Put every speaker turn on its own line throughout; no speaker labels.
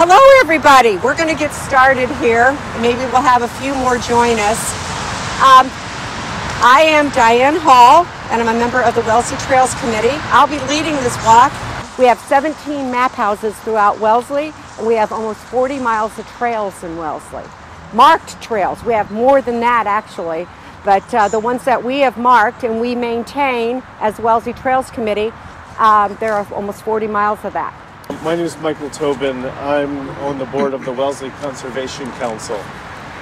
Hello everybody, we're going to get started here. Maybe we'll have a few more join us. I am Diane Hall and I'm a member of the Wellesley Trails Committee. I'll be leading this walk. We have 17 map houses throughout Wellesley and we have almost 40 miles of trails in Wellesley. Marked trails, we have more than that actually, but the ones that we have marked and we maintain as Wellesley Trails Committee, there are almost 40 miles of that.
My name is Michael Tobin. I'm on the board of the Wellesley Conservation Council.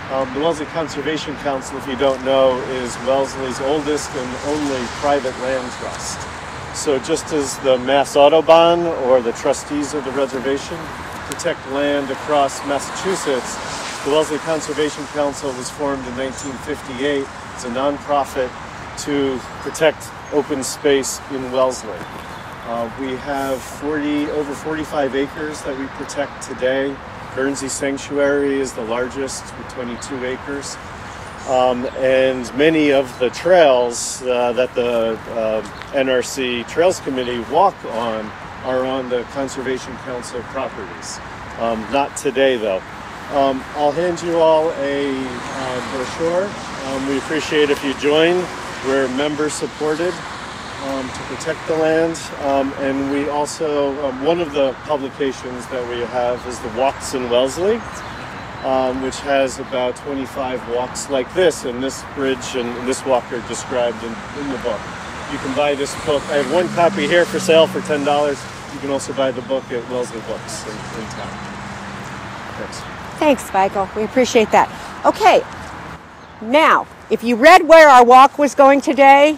The Wellesley Conservation Council, if you don't know, is Wellesley's oldest and only private land trust. So just as the Mass Audubon or the trustees of the reservation protect land across Massachusetts, the Wellesley Conservation Council was formed in 1958 as a nonprofit to protect open space in Wellesley. We have over 45 acres that we protect today. Guernsey Sanctuary is the largest with 22 acres. And many of the trails that the NRC Trails Committee walk on are on the Conservation Council properties. Not today though. I'll hand you all a brochure. We appreciate if you join. We're member supported. To protect the land, and we also, one of the publications that we have is the Walks in Wellesley, which has about 25 walks like this, and this bridge and this walk are described in the book. You can buy this book. I have one copy here for sale for $10. You can also buy the book at Wellesley Books in town. Thanks.
Thanks, Michael. We appreciate that. Okay, now, if you read where our walk was going today,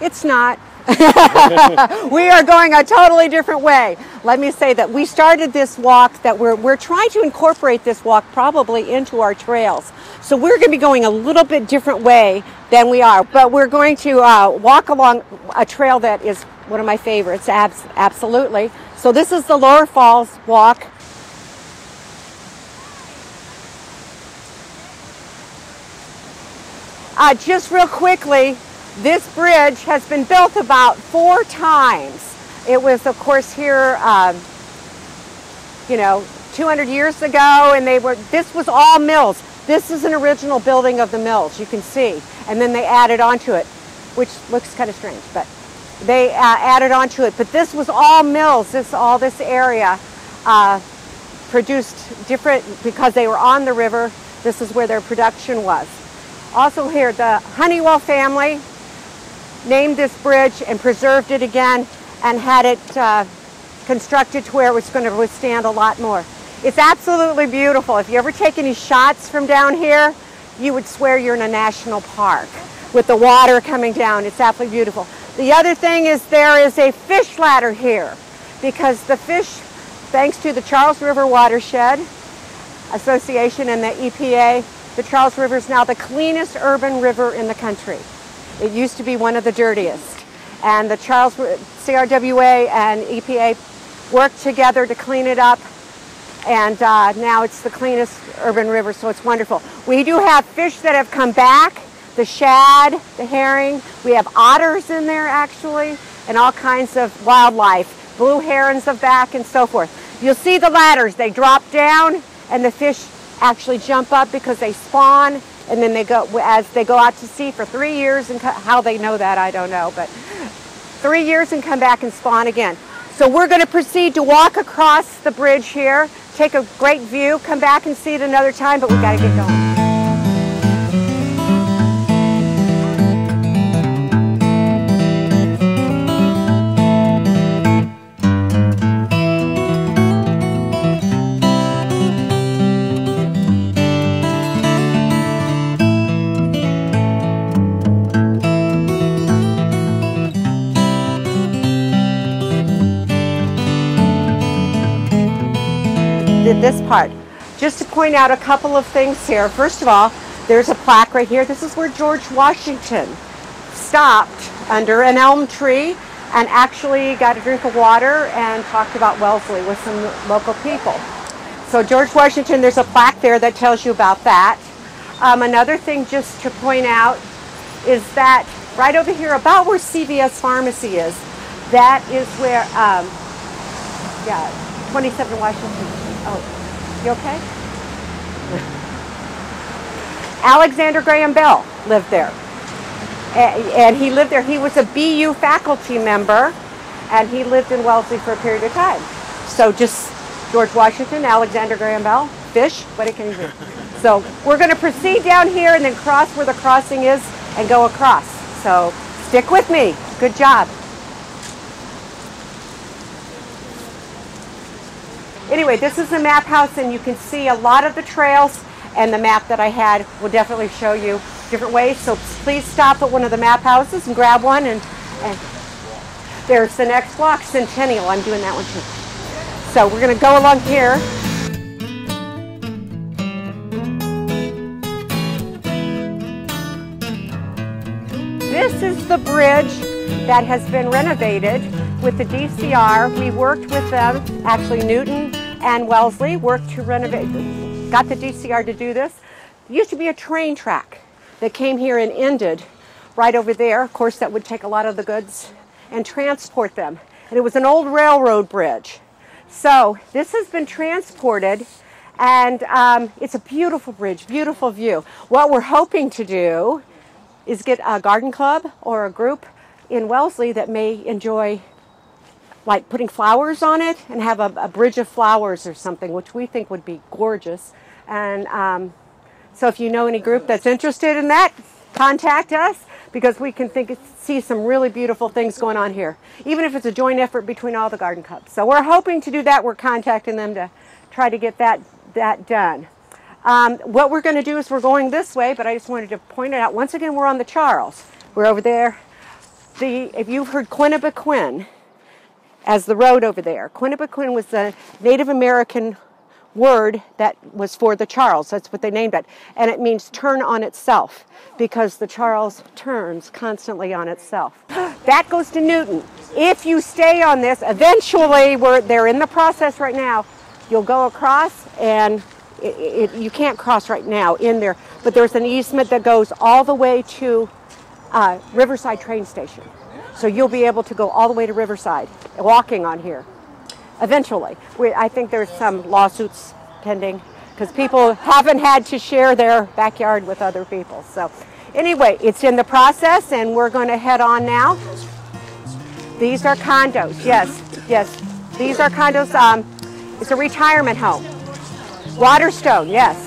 it's not. We are going a totally different way. Let me say that we started this walk that we're trying to incorporate this walk probably into our trails. So we're going to be going a little bit different way than we are, but we're going to walk along a trail that is one of my favorites, absolutely. So this is the Lower Falls Walk. Just real quickly, this bridge has been built about 4 times. It was, of course, here, 200 years ago, and this was all mills. This is an original building of the mills, you can see. And then they added onto it, which looks kind of strange, but they added onto it. But this was all mills. All this area produced different, because they were on the river, this is where their production was. Also here, the Honeywell family named this bridge and preserved it again and had it constructed to where it was going to withstand a lot more. It's absolutely beautiful. If you ever take any shots from down here, you would swear you're in a national park with the water coming down. It's absolutely beautiful. The other thing is there is a fish ladder here because the fish, thanks to the Charles River Watershed Association and the EPA, the Charles River is now the cleanest urban river in the country. It used to be one of the dirtiest. And the CRWA and EPA worked together to clean it up. And now it's the cleanest urban river, so it's wonderful. We do have fish that have come back, the shad, the herring. We have otters in there actually, and all kinds of wildlife. Blue herons are back and so forth. You'll see the ladders. They drop down and the fish actually jump up because they spawn. And then they go, as they go out to sea for 3 years, and how they know that, I don't know, but 3 years and come back and spawn again. So we're going to proceed to walk across the bridge here, take a great view, come back and see it another time, but we got to get going. This part. Just to point out a couple of things here. First of all, there's a plaque right here. This is where George Washington stopped under an elm tree and actually got a drink of water and talked about Wellesley with some local people. So George Washington, there's a plaque there that tells you about that. Another thing just to point out is that right over here, about where CVS Pharmacy is, that is where, 27 Washington Street. Oh, You okay? Alexander Graham Bell lived there. And he lived there. He was a BU faculty member, and he lived in Wellesley for a period of time. So just George Washington, Alexander Graham Bell, fish, what can you do? So we're going to proceed down here and then cross where the crossing is and go across. So stick with me. Good job. Anyway, this is the map house, and you can see a lot of the trails, and the map that I had will definitely show you different ways. So please stop at one of the map houses and grab one. And there's the next block, Centennial. I'm doing that one too. So we're going to go along here. This is the bridge that has been renovated with the DCR. We worked with them, actually Newton and Wellesley worked to renovate, got the DCR to do this. It used to be a train track that came here and ended right over there. Of course, that would take a lot of the goods and transport them. And it was an old railroad bridge. So this has been transported, and it's a beautiful bridge, beautiful view. What we're hoping to do is get a garden club or a group in Wellesley that may enjoy like putting flowers on it and have a bridge of flowers or something, which we think would be gorgeous. And so if you know any group that's interested in that, contact us, because we can see some really beautiful things going on here, even if it's a joint effort between all the garden clubs. So we're hoping to do that. We're contacting them to try to get that done. What we're going to do is we're going this way, but I just wanted to point it out. Once again, we're on the Charles. We're over there. If you've heard Quinnipiquin as the road over there, Quinnipiquin was the Native American word that was for the Charles. That's what they named it. And it means turn on itself, because the Charles turns constantly on itself. That goes to Newton. If you stay on this, eventually, they're in the process right now, you'll go across, and you can't cross right now in there, but there's an easement that goes all the way to Riverside train station. So you'll be able to go all the way to Riverside walking on here. Eventually. I think there's some lawsuits pending because people haven't had to share their backyard with other people. So anyway, it's in the process, and we're going to head on now. These are condos. Yes. These are condos. It's a retirement home. Waterstone, yes.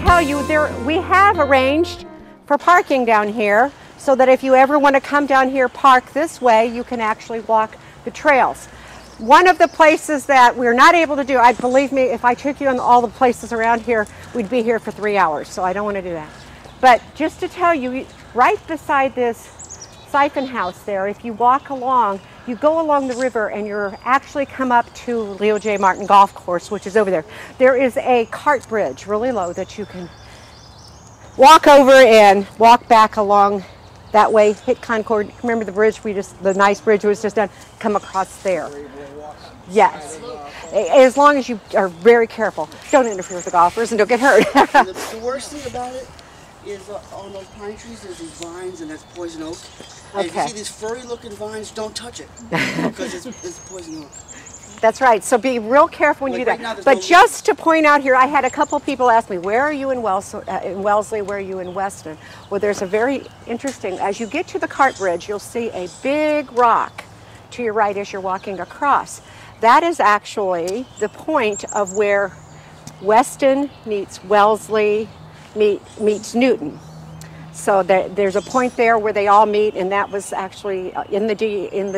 Tell you, we have arranged for parking down here, so that if you ever want to come down here, park this way, you can actually walk the trails. One of the places that we're not able to do, believe me, if I took you on all the places around here, we'd be here for 3 hours, so I don't want to do that. But just to tell you, right beside this siphon house there, if you walk along, you go along the river and you're actually come up to Leo J. Martin Golf Course, which is over there. There is a cart bridge, really low, that you can walk over and walk back along that way, hit Concord. Remember the bridge the nice bridge was just done? Come across there. Yes. As long as you are very careful. Don't interfere with the golfers and don't get hurt.
The worst thing about it is on those pine trees, there's these vines, and that's poison oak. And if you see these furry-looking vines, don't touch it because it's poison oak.
That's right. So be real careful when you do that. Right now, but just to point out here, I had a couple people ask me, where are you in Wellesley? Where are you in Weston? Well, there's a very interesting, as you get to the cart bridge, you'll see a big rock to your right as you're walking across. That is actually the point of where Weston meets Wellesley meets Newton. So there's a point there where they all meet, and that was actually in the deed, in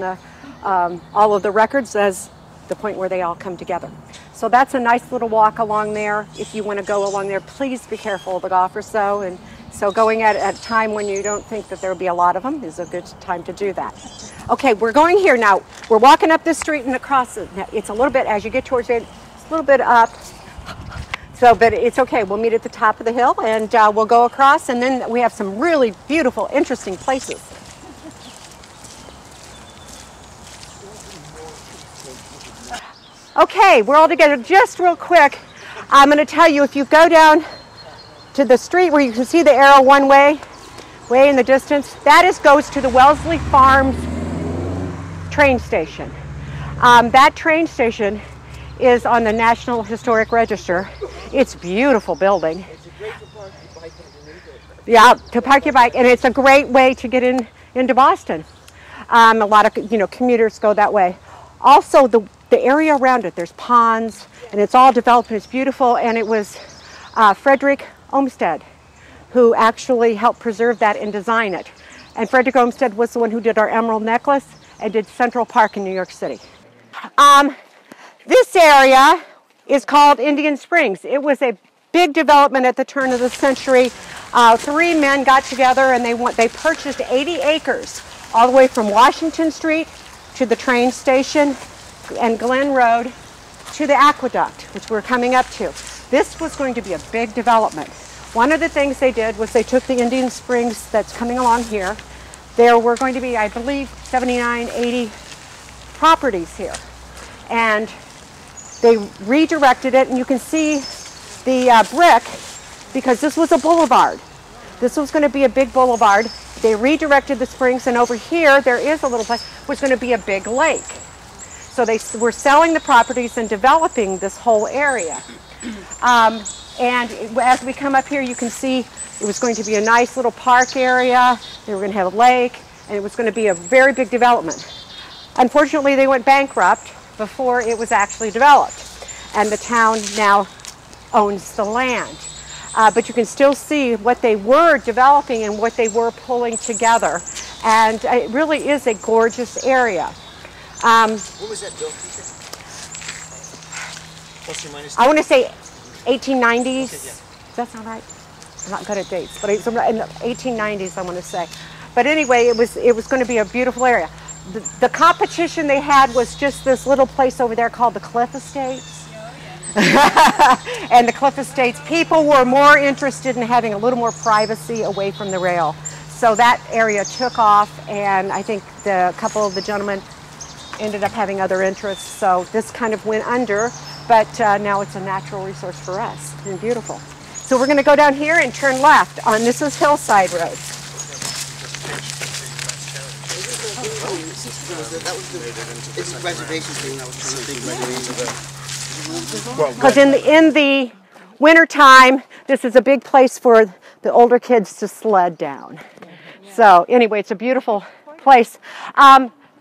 the all of the records as the point where they all come together. So that's a nice little walk along there. If you want to go along there, please be careful of the golfers though. And so going at a time when you don't think that there will be a lot of them is a good time to do that. Okay, we're going here now. We're walking up this street and across it. It's a little bit, as you get towards it, it's a little bit up. So, but it's okay. We'll meet at the top of the hill and we'll go across, and then we have some really beautiful, interesting places. Okay, we're all together. Just real quick, I'm going to tell you, if you go down to the street where you can see the arrow one way in the distance, that goes to the Wellesley Farms train station. That train station is on the National Historic Register. It's a beautiful building. Yeah, to park your bike, and it's a great way to get into Boston. A lot of commuters go that way. Also, the area around it, there's ponds, and it's all developed and it's beautiful. And it was Frederick Olmsted who actually helped preserve that and design it. And Frederick Olmsted was the one who did our Emerald Necklace and did Central Park in New York City. This area is called Indian Springs. It was a big development at the turn of the century. 3 men got together and they purchased 80 acres all the way from Washington Street to the train station and Glen Road to the aqueduct, which we're coming up to. This was going to be a big development. One of the things they did was they took the Indian Springs that's coming along here. There were going to be, I believe, 79, 80 properties here. And they redirected it, and you can see the brick, because this was a boulevard. This was going to be a big boulevard. They redirected the springs, and over here, there is a little place, was going to be a big lake. So they were selling the properties and developing this whole area. And as we come up here, you can see it was going to be a nice little park area. They were going to have a lake, and it was going to be a very big development. Unfortunately, they went bankrupt before it was actually developed, and the town now owns the land. But you can still see what they were developing and what they were pulling together, and it really is a gorgeous area.
What was that built?
I want to say 1890s.
Okay, yeah.
Does that sound right? I'm not good at dates, but in the 1890s, I want to say. But anyway, it was going to be a beautiful area. The competition they had was just this little place over there called the Cliff Estates. And the Cliff Estates, people were more interested in having a little more privacy away from the rail. So that area took off, and I think a couple of the gentlemen ended up having other interests. So this kind of went under, but now it's a natural resource for us and beautiful. So we're going to go down here and turn left on, this is Hillside Road.
That was the reservation thing I was trying to think.
Because in the winter time, this is a big place for the older kids to sled down. So anyway, it's a beautiful place.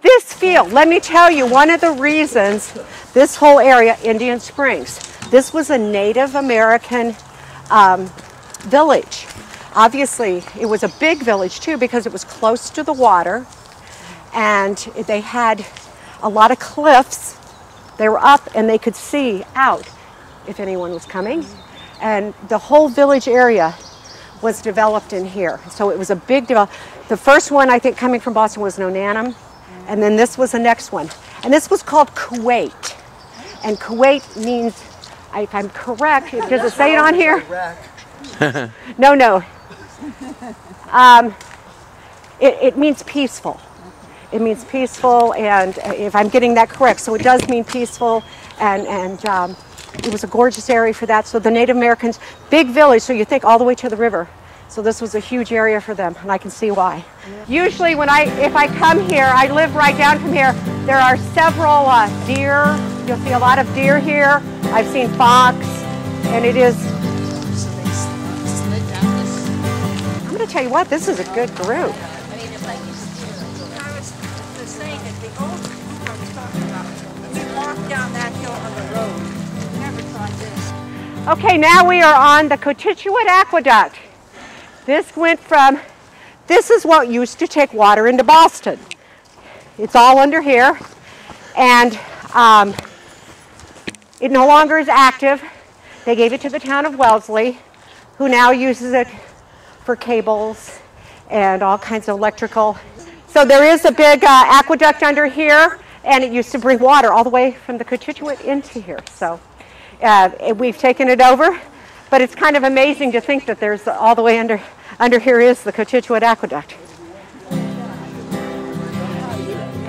This field, let me tell you, one of the reasons this whole area, Indian Springs, this was a Native American village. Obviously, it was a big village too because it was close to the water, and they had a lot of cliffs. They were up and they could see out if anyone was coming. And the whole village area was developed in here. So it was a big development. The first one, I think, coming from Boston was Nonanum. And then this was the next one. And this was called Kuwait. And Kuwait means, if I'm correct, does it say it on here? No. It means peaceful. It means peaceful, and if I'm getting that correct, so it does mean peaceful, and it was a gorgeous area for that. So the Native Americans, big village, so you think all the way to the river. So this was a huge area for them, and I can see why. Usually if I come here, I live right down from here, there are several deer. You'll see a lot of deer here. I've seen fox, and it is... I'm going to tell you what, this is a good group.
Down that hill on the road. Never tried this.
Okay, now we are on the Cotichuet Aqueduct. This is what used to take water into Boston. It's all under here, and it no longer is active. They gave it to the town of Wellesley, who now uses it for cables and all kinds of electrical. So there is a big aqueduct under here, and it used to bring water all the way from the Cotichuet into here. So we've taken it over, but it's kind of amazing to think that there's all the way under here is the Cotichuet Aqueduct.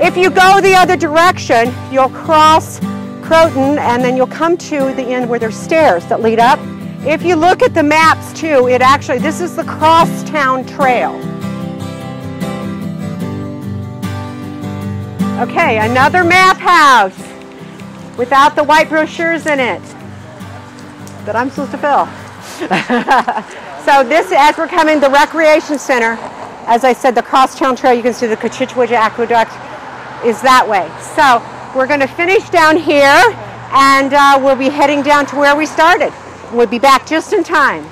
If you go the other direction, you'll cross Croton, and then you'll come to the end where there's stairs that lead up. If you look at the maps too, this is the Crosstown Trail. Okay, another map house without the white brochures in it that I'm supposed to fill. So this, as we're coming, the recreation center, as I said, the Crosstown Trail, you can see the Cotichuet Aqueduct is that way. So we're going to finish down here, and we'll be heading down to where we started. We'll be back just in time.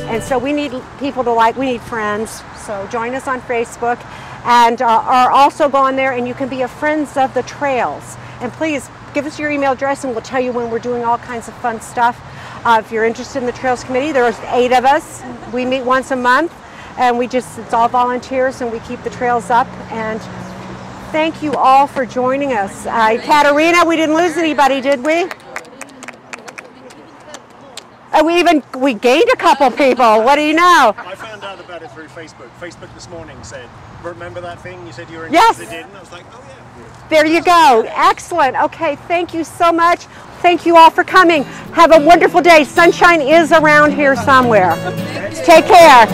And so we need people to we need friends. So join us on Facebook, and are also go on there, and you can be a Friends of the Trails. And please give us your email address, and we'll tell you when we're doing all kinds of fun stuff. If you're interested in the Trails Committee, there's 8 of us. We meet once a month, and it's all volunteers, and we keep the trails up. And thank you all for joining us. Katerina, we didn't lose anybody, did we? We gained a couple people. What do you know?
I found out about it through Facebook. Facebook this morning said, remember that thing you said you were
interested
in? And I was like, oh yeah.
There you go. Excellent. Okay, thank you so much. Thank you all for coming. Have a wonderful day. Sunshine is around here somewhere. Take care.